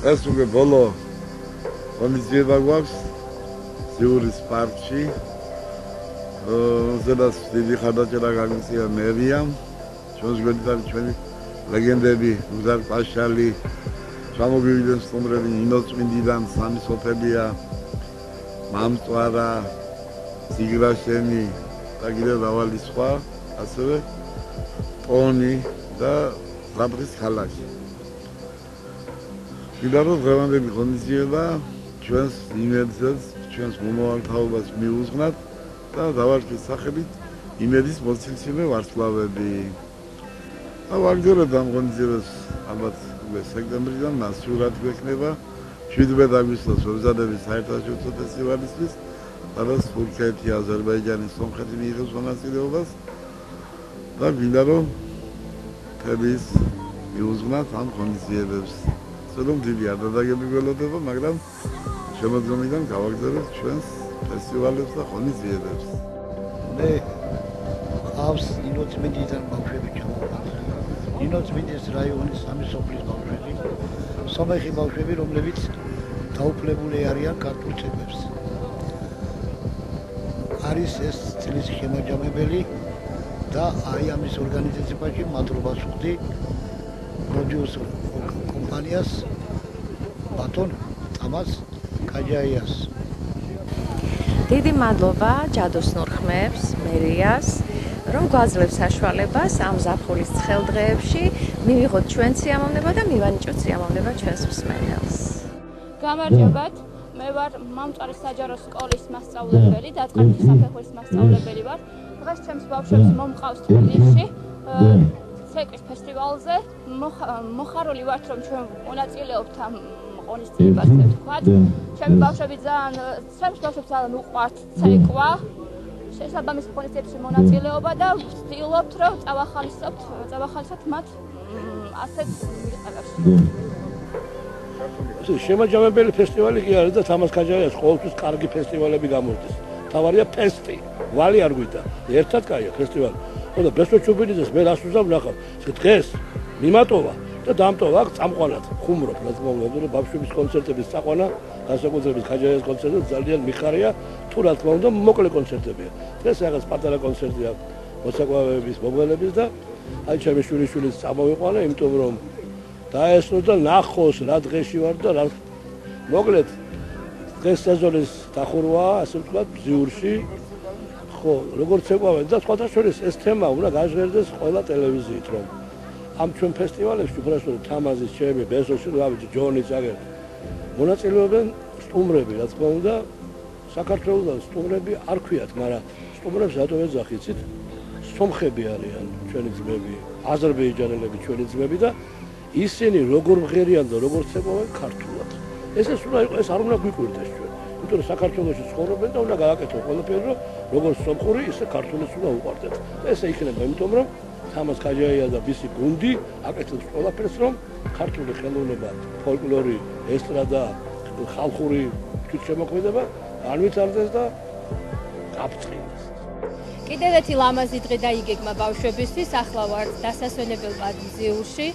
ეს უკვე ბოლო ღონისძიება გვაქვს ზიურის პარკში. ზედაც დიდი ხარდაჭერა გაგწია მერიამ. ჩვენს გვერდით არის ჩვენი ლეგენდები, გუზარ პაშალი, ჩამოგვივიდნენ სტუმრები ნინო წმინდიდან, სამი სოფელია, მამწვარა, ზიგრაშენი და კიდევ დავალი სხვა, ასევე ტონი და ზაბრის ქალაქი. კიდევ დღევანდელი ღონისძიება ჩვენს იმედს, ჩვენს მომავალთაობას მიუძღვნათ და დავარქვის სახელით იმედის მოცილსიმე ვარსკვლავები. ვაგრძელებთ ამ ღონისძიებას ალბათ სექტემბრიდან მასიურად გვექნება 17 აგვისტოს ვებზადების საერთაშორისო ფესტივალისთვის, სადაც თურქეთი, აზერბაიჯანი, სომხეთი მიიღებს მონაწილეობას და გვინდა რომ თების მიუძღვნათ ამ ღონისძიებებს. ცოტა დიდი არდადეგები გველოდება, მაგრამ შემოდგომიდან გავაგრძელებთ ჩვენს ფესტივალებს და ღონისძიებებს. მე ყავს ნინო წმინდიდან ბავშვები ჩამოვყავთ. ნინო წმინდის რაიონის სამი სოფლის ბავშვები, სომეხი ბავშვები, რომლებიც დაუფლებული არიან ქართულ ცეკვებს. არის ეს წლის შემაჯამებელი და აი ამის ორგანიზაციაში მადლობას ვუხდი პროდიუსერ კომპანიას ბატონ ტამას კაჯაიას. დიდი მადლობა ჯადოსნურ ხმებს, მერიას, რომ გვაძლევს საშუალებას ამ ზაფხულის ცხელდღეებში მივიღოთ ჩვენ სიამოვნება და მივანიჭოთ სიამოვნება ჩვენს მსმენელს. გამარჯობათ, მე ვარ მამწვარის საჯარო სკოლის მასწავლებელი, დაწყებითი საფეხურის მასწავლებელი ვარ. დღეს ჩემს ბავშვებს მომყავს თბილისში ცეკვის ფესტივალზე. მოხარული ვართ, რომ ჩვენ მონაწილეობთ ამ ღონისძიებაზე ვთქვათ. ჩემს ბავშვებს ძალიან უყვართ ცეკვა. შესაბამის ღონისძიებაში მონაწილეობა და ვცდილობთ, რომ წავახალისოთ მათ ასეთ მიღწევებში. შემაჯამებელი ფესტივალი კი არის და თამას კაჯაიას ყოველთვის კარგი ფესტივალები გამოდის. თავარია ფესტი, ვალი არ გვიდა. ერთად კაია ფესტივალი. ხოდა ბესო ჩუბინიძეს მე რას უზავ ნახავ. დღეს მიმატოვა და დამტოვა აქ წამყვანად. ხუმრობ, რა თქმა უნდა, რომ ბავშვების კონცერტების წაყვანა, განსაკუთრებით კაჯაიას კონცერტი ძალიან მიხარია, თუ რა თქმა უნდა, მოკლე კონცერტებია. დღეს რაღაც პატარა კონცერტი აქვს მოსაკვავების, მომღერლების და აი ჩემი შვილიშვილიც წამოვიყვანა, იმიტომ რომ დაესწრო და ნახოს რა დღეში ვარ და რა მოკლედ დღეს სეზონის დახურვაა, ასე ვთქვათ, ზიურში. ხო, როგორც ეკვავენ და სხვათა შორის ეს თემა უნდა გაჟღერდეს ყველა ტელევიზიით, რომ ამ ჩვენ ფესტივალებში უბრალოდ თამაზის, ჩემი, ბესოში, რავი, ჯონის აგერ მონაწილეობენ სტუმრები, რა თქმა უნდა, საქართველოსთან სტუმრები არ ქვიათ, მაგრამ სტუმრებს რატო ეძახით, იცით? სომხები არიან ჩვენი ძმები, აზერბაიჯანელები ჩვენი ძმები და ისინი როგორ მღერიან და როგორ ცეკვავენ ქართულად. ეს არ უნდა გვიკვირდეს ჩვენ. იმიტომ რომ საქართველოში ცხოვრობენ და უნდა გააკეთო ყველაფერი, რომ როგორც სომხური, ისე ქართულიც უნდა უყვარდეთ. ესე იქნება, იმიტომ რომ თამას კაჯაია და მისი გუნდი აკეთებს ყველაფერს, რომ ქართული ხელოვნება, ფოლკლორი, ესტრადა, ხალხური თვითშემოქმედება განვითარდეს და გაფრთხილდეს. კიდევ ერთი ლამაზი დღე დაიგეგმა ბავშვებისთვის, ახლა ვარ დასასვენებელ პავილიონში.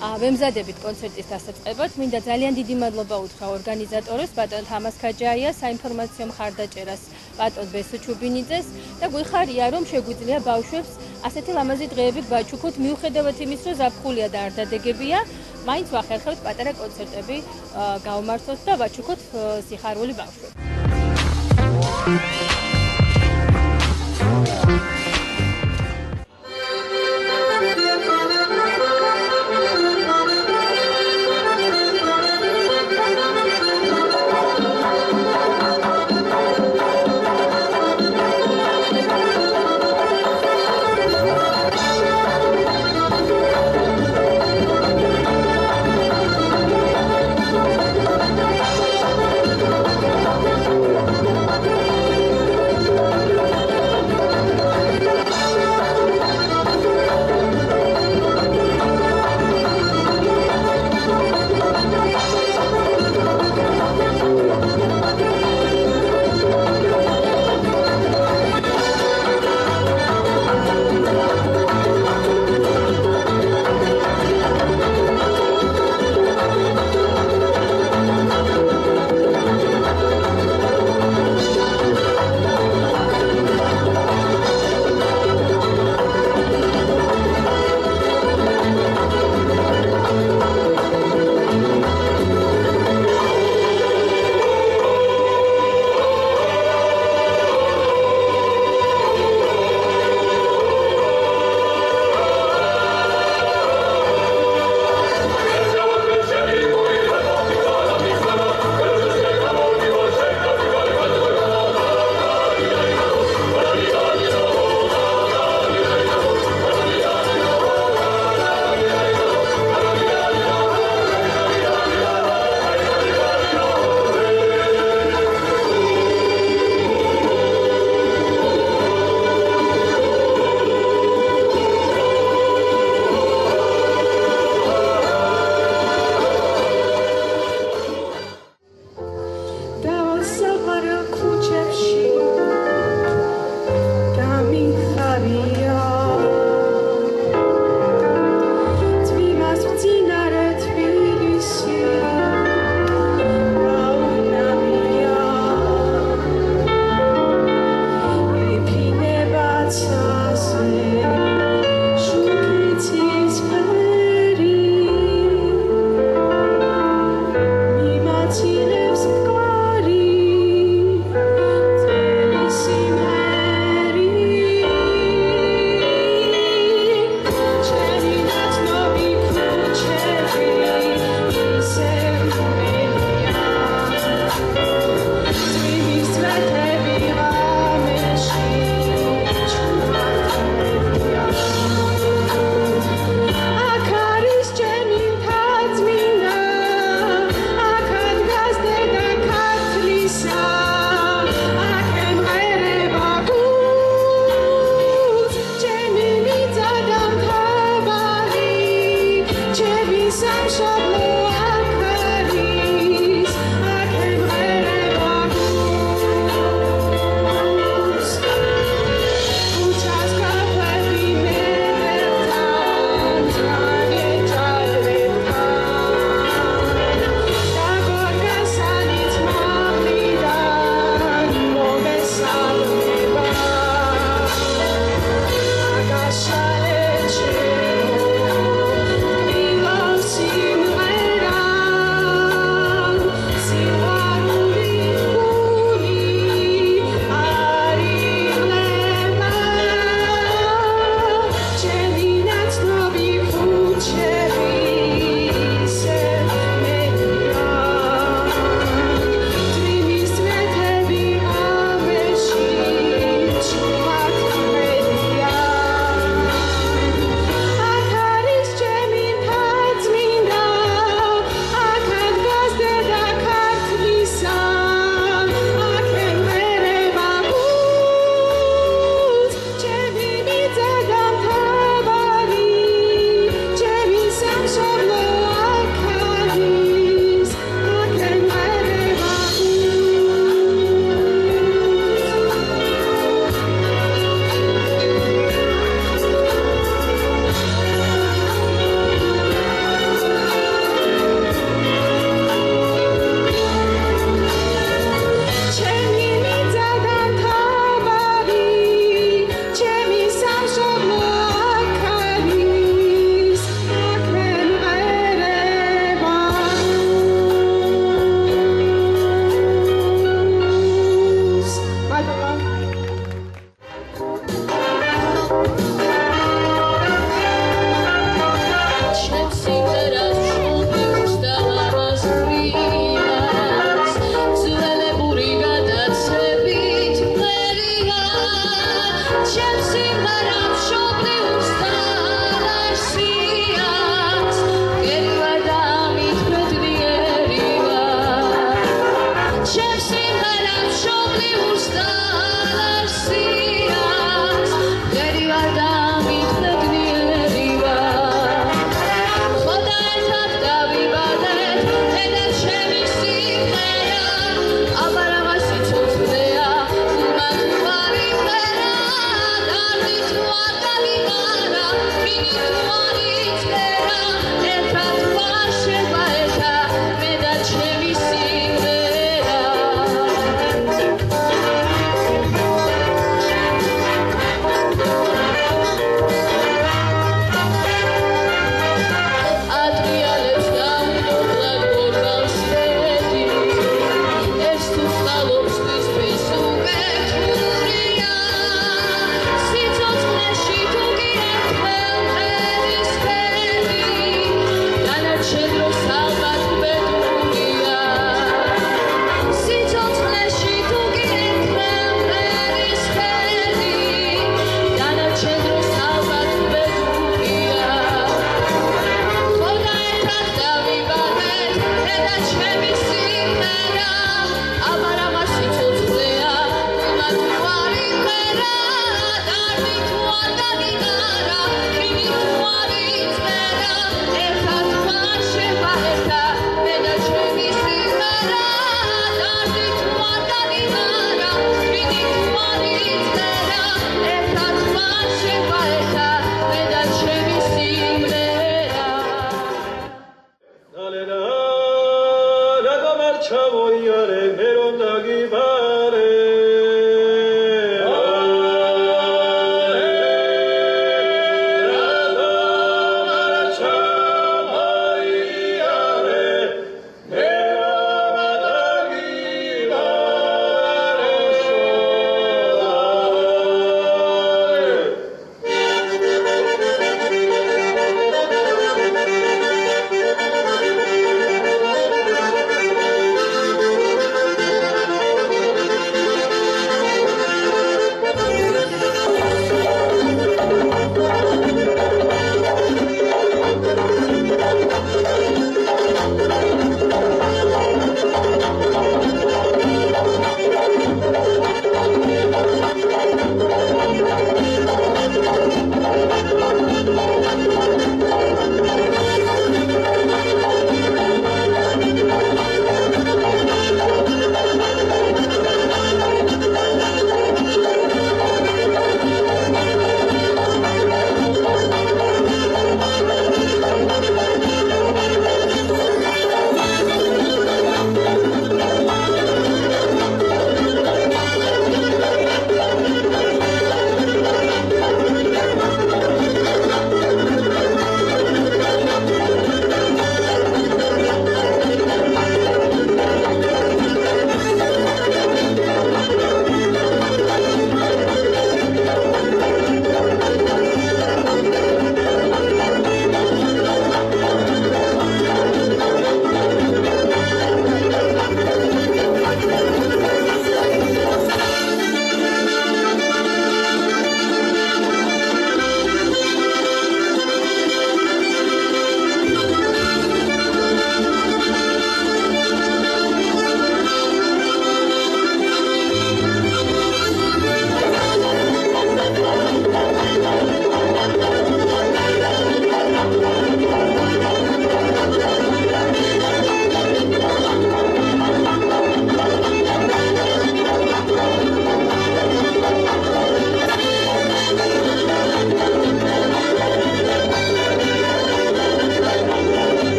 ვემზადებით კონცერტის დასაწყებად. მინდა ძალიან დიდი მადლობა უთხრა ორგანიზატორებს, ბატონ თამას კაჯაიას, საინფორმაციო მხარდაჭერას ბატონ ბესო ჩუბინიძეს და გვიხარია, რომ შეგვიძლია ბავშვებს ასეთი ლამაზი დღეები გვაჩუქოთ, მიუხედავად იმის, რომ ზაფხულია და არ დადეგებია, მაინც ვახერხებთ პატარა კონცერტები გავმართოთ და ვაჩუქოთ სიხარული ბავშვებს.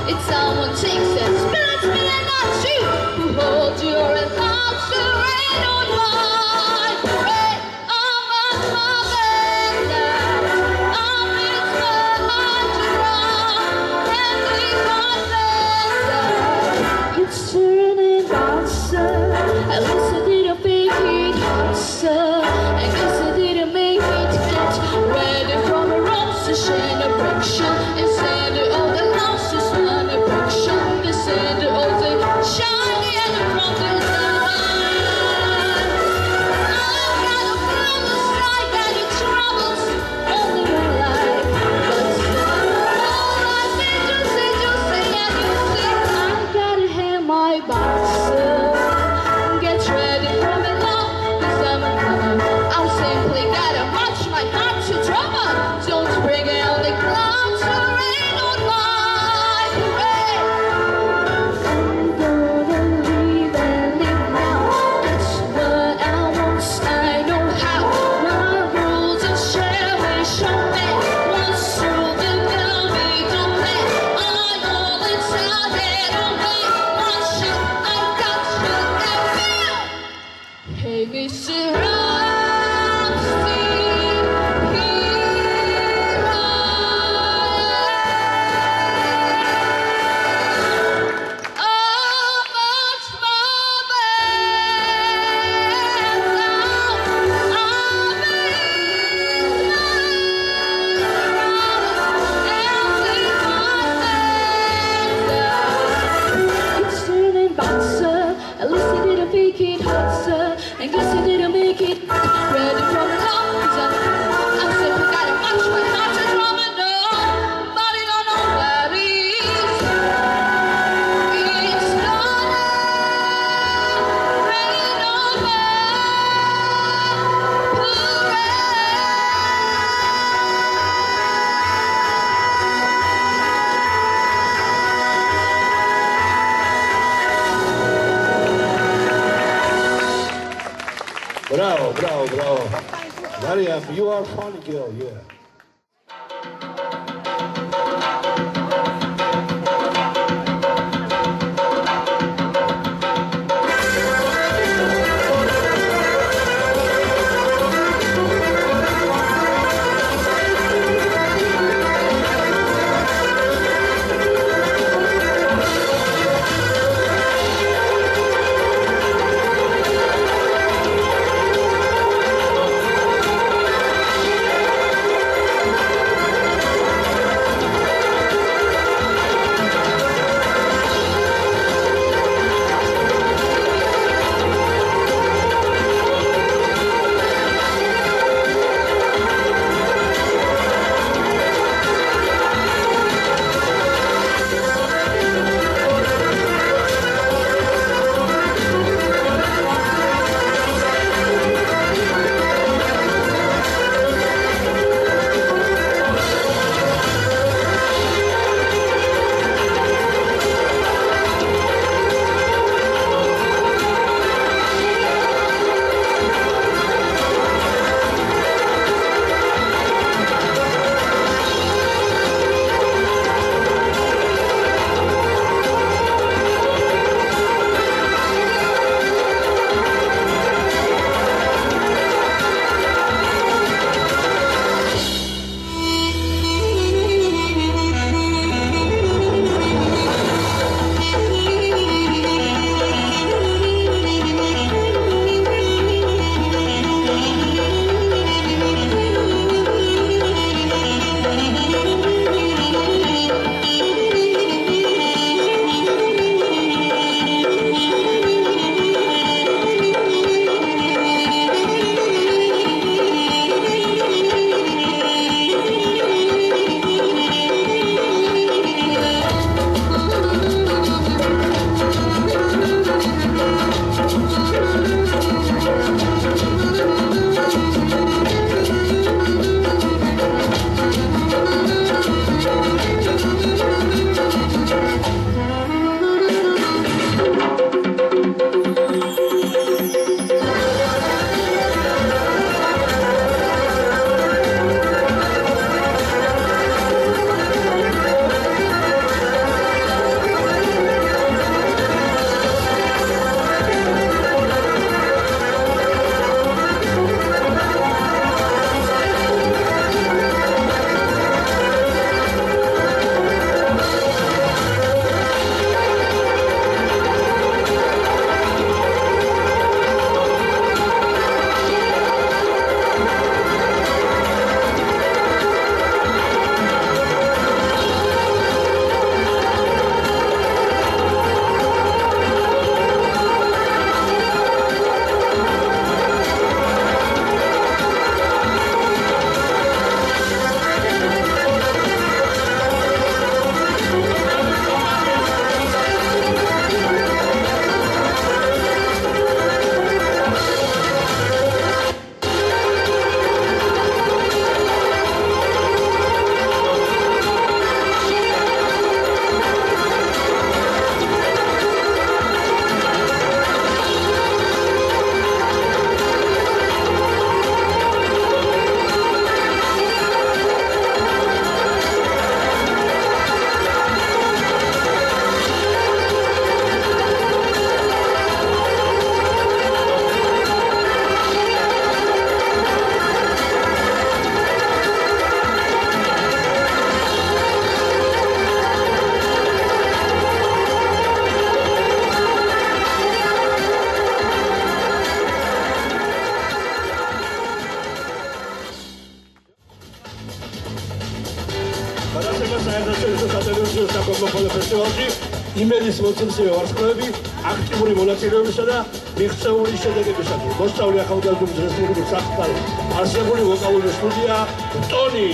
It's someone takes and spills me and not you who holds your thoughts to rain on mine. Rain on my bed. I'm in my heart and leave my bed. It's turning bouncer. At least I didn't make it hotter. I guess I didn't make it get ready from a obsession, a friction. Instead of the losses, one a friction. Instead of the shiny and from the line. I've got a promise, strike and it troubles only my life. But all I say, just say, and you say, I gotta hand my boxer. Get ready for me now, 'cause I'm simply gotta watch my heart to drama. Don't bring out the clouds to rain on my parade. I'm gonna leave and live now. That's what I want, I know how. My rules are sharing, show me. Once through the belly, don't let. I know it's out there on me. One shot, I got you and feel. Hey, Mr. At least I didn't make it hotter. I guess I didn't make it ready for the top. I'm simply gotta watch my heart and drama. Nobody don't know where it is. It's gonna rain on my Bravo, bravo, bravo. Mariam, you are funny girl, yeah. საერთო სატელევიზიო საკონცერტო ფესტივალში იმედის მოცემსივე ვარსკვლავები აქტიური მონაწილეობისა და მიღწეული შედეგებისათვის. მოსწავლე ახალგაზრდობის რესპუბლიკის სახელმწიფო არსებული ვოკალური სტუდია ტონი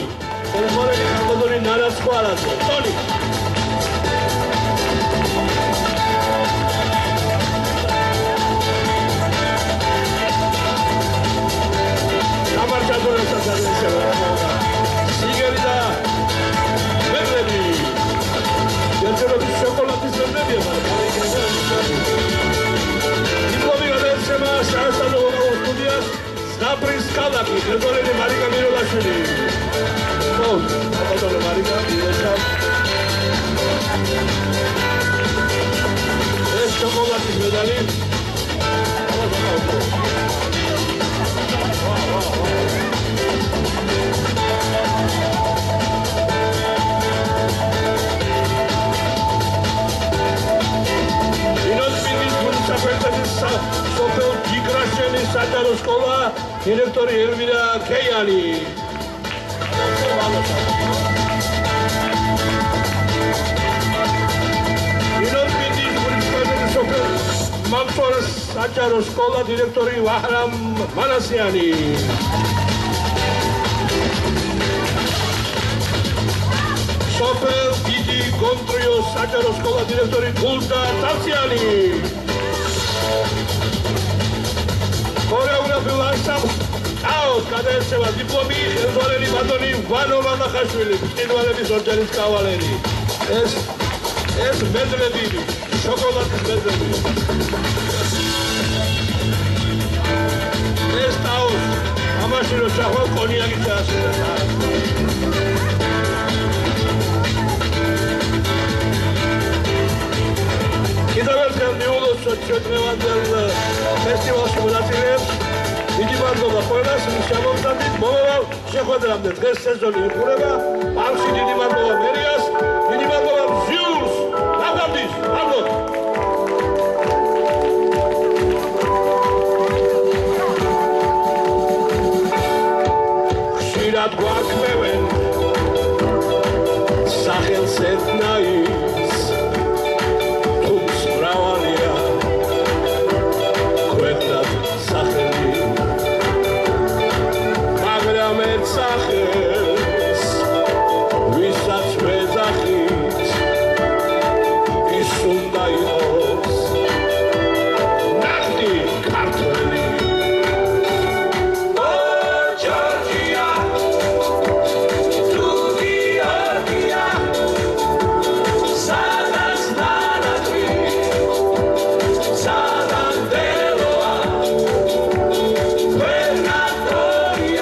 ტელეფონები ხალხური ნარაცხვალაძე ტონი სამარჯადოებსაც აღნიშნავდა სიგელი და მეგრები ერთერობის შოკოლადის მეგრებია დიპლომი გადაეცემა საერთაშორისო ვოკალურ სტუდიას ზღაპრის ქალაქი გრიგორელი მარიკა მიროლაშვილი აბატონო მარიკა ეს შოკოლადის მედალი სოფელ ჯიგრაშენის საჯარო სკოლა დირექტორი ელვირა ქეიანი მამწვარის საჯარო სკოლა დირექტორი ვაჰრამ მანასიანი სოფელ დიდი გონტრიოს საჯარო სკოლა დირექტორი გულდა ტაციანი ქორეოგრაფიულ ანსამბლს აოს გადაეცემა დიპლომი ხელმძღვანელი ბატონი ვანო მამახაშვილი ბრწყინვალების ორდენის კავალერი ეს მედლები შოკოლადის მედლები ეს აოს ამაში რო ჩახვალ კონიაკი ჩაასრულა კიდევ ერთხელ მიულოცოთ ჩვენდღევანდელ ფესტივალში მონაწილეებს დიდი მადლობა ყველას მის შემოქმედებით მომავალ შეხვედრამდე დღეს სეზონი იხურება ბავშვი დიდი მადლობა მერიას დიდი მადლობა ჟიურს ნახვამდის მადლობა ხშირად გვაქმევენ სახელს ეთნაის სახელს ვისაც მეძახით ის უნდა იყოს ნახტი ქართველი ო ჯორჯია თუ გიორგია სადაც ნანატვი სადამდელოა ვერნატორია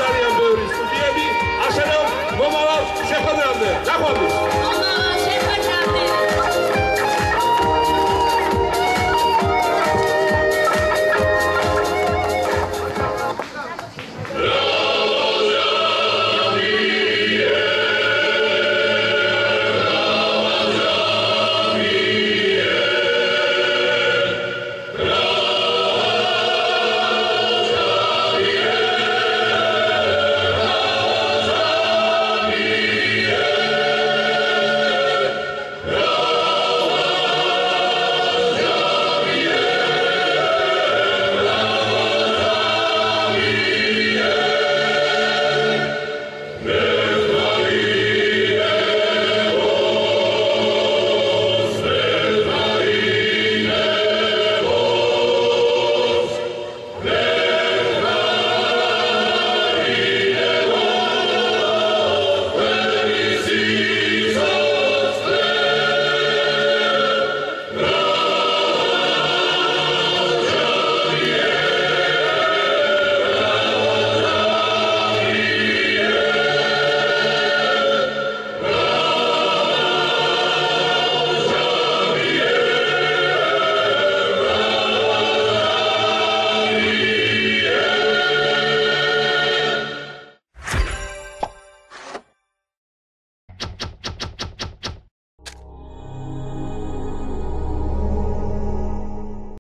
ძალიან ბევრი სტუდიები, ასევე მომავალ შეხვედრამდე. ნახვამდის.